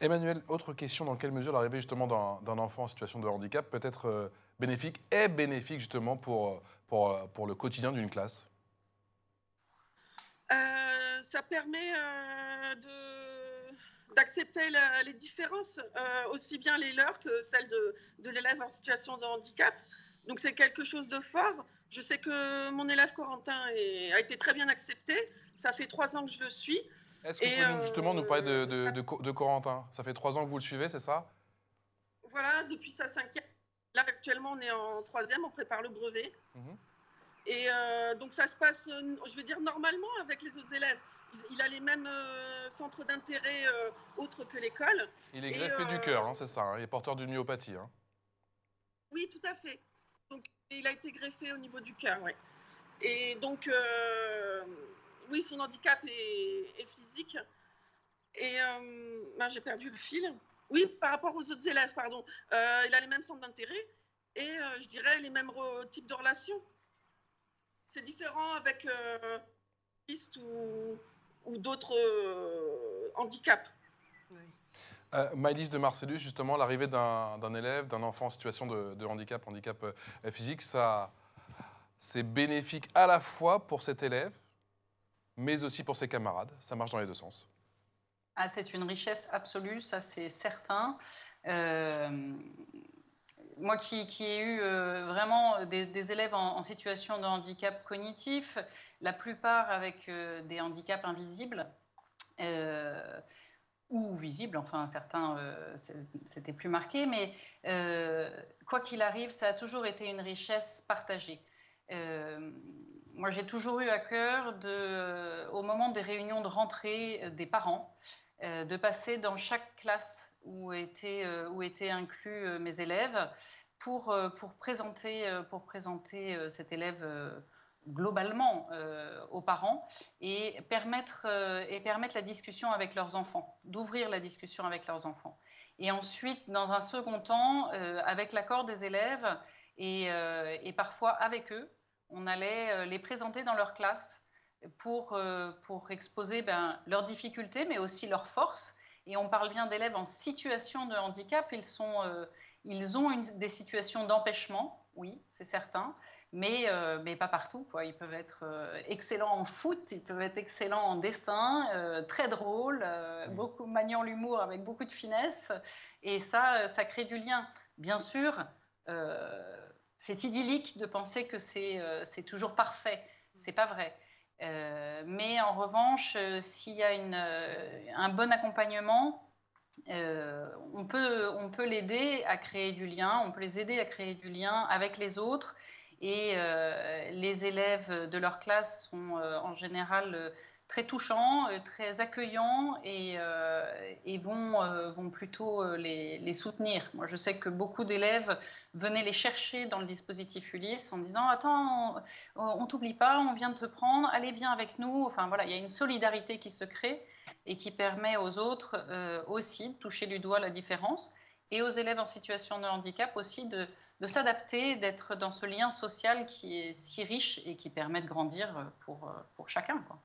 Emmanuel, autre question, dans quelle mesure l'arrivée justement d'un enfant en situation de handicap peut être bénéfique justement pour le quotidien d'une classe? Ça permet d'accepter les différences, aussi bien les leurs que celles de l'élève en situation de handicap. Donc c'est quelque chose de fort. Je sais que mon élève Corentin a été très bien accepté. Ça fait 3 ans que je le suis. Est-ce que vous Et pouvez justement nous parler de Corentin? Ça fait 3 ans que vous le suivez, c'est ça? voilà, depuis sa cinquième. Là, actuellement, on est en troisième, on prépare le brevet. Mhm. Et donc ça se passe, je vais dire, normalement avec les autres élèves. Il a les mêmes centres d'intérêt autres que l'école. Il est Et greffé du cœur, hein, c'est ça, hein, il est porteur d'une myopathie, hein. oui, tout à fait. Donc il a été greffé au niveau du cœur, ouais. Et donc, oui, son handicap est physique. Et ben, j'ai perdu le fil. Oui, par rapport aux autres élèves, pardon. Il a les mêmes centres d'intérêt et je dirais les mêmes types de relations. C'est différent avec ou d'autres handicaps. Oui. Maëlys de Marcellus, justement, l'arrivée d'un élève, d'un enfant en situation de handicap physique, ça, c'est bénéfique à la fois pour cet élève, mais aussi pour ses camarades. Ça marche dans les deux sens. Ah, c'est une richesse absolue, ça c'est certain. Euh, Moi qui ai eu vraiment des élèves en situation de handicap cognitif, la plupart avec des handicaps invisibles, euh, ou visibles, enfin certains c'était plus marqué, mais quoi qu'il arrive, ça a toujours été une richesse partagée. Euh, Moi j'ai toujours eu à cœur, au moment des réunions de rentrée des parents, de passer dans chaque classe où étaient inclus mes élèves pour présenter cet élève globalement aux parents et permettre la discussion avec leurs enfants, d'ouvrir la discussion avec leurs enfants. Et ensuite, dans un second temps, avec l'accord des élèves et parfois avec eux, on allait les présenter dans leur classe pour exposer leurs difficultés, mais aussi leurs forces. Et on parle bien d'élèves en situation de handicap. Ils ont des situations d'empêchement, oui, c'est certain, mais pas partout, quoi. Ils peuvent être excellents en foot, ils peuvent être excellents en dessin, très drôles, beaucoup maniant l'humour avec beaucoup de finesse. Et ça crée du lien. Bien sûr, c'est idyllique de penser que c'est toujours parfait. C'est pas vrai. Mais en revanche, s'il y a un bon accompagnement, on peut l'aider à créer du lien, on peut les aider à créer du lien avec les autres. Et les élèves de leur classe sont en général très touchants, très accueillants et vont plutôt les soutenir. Moi, je sais que beaucoup d'élèves venaient les chercher dans le dispositif Ulysse en disant « Attends, on t'oublie pas, on vient de te prendre, allez, viens avec nous ». Enfin voilà, il y a une solidarité qui se crée et qui permet aux autres aussi de toucher du doigt la différence et aux élèves en situation de handicap aussi de s'adapter, d'être dans ce lien social qui est si riche et qui permet de grandir pour chacun, quoi.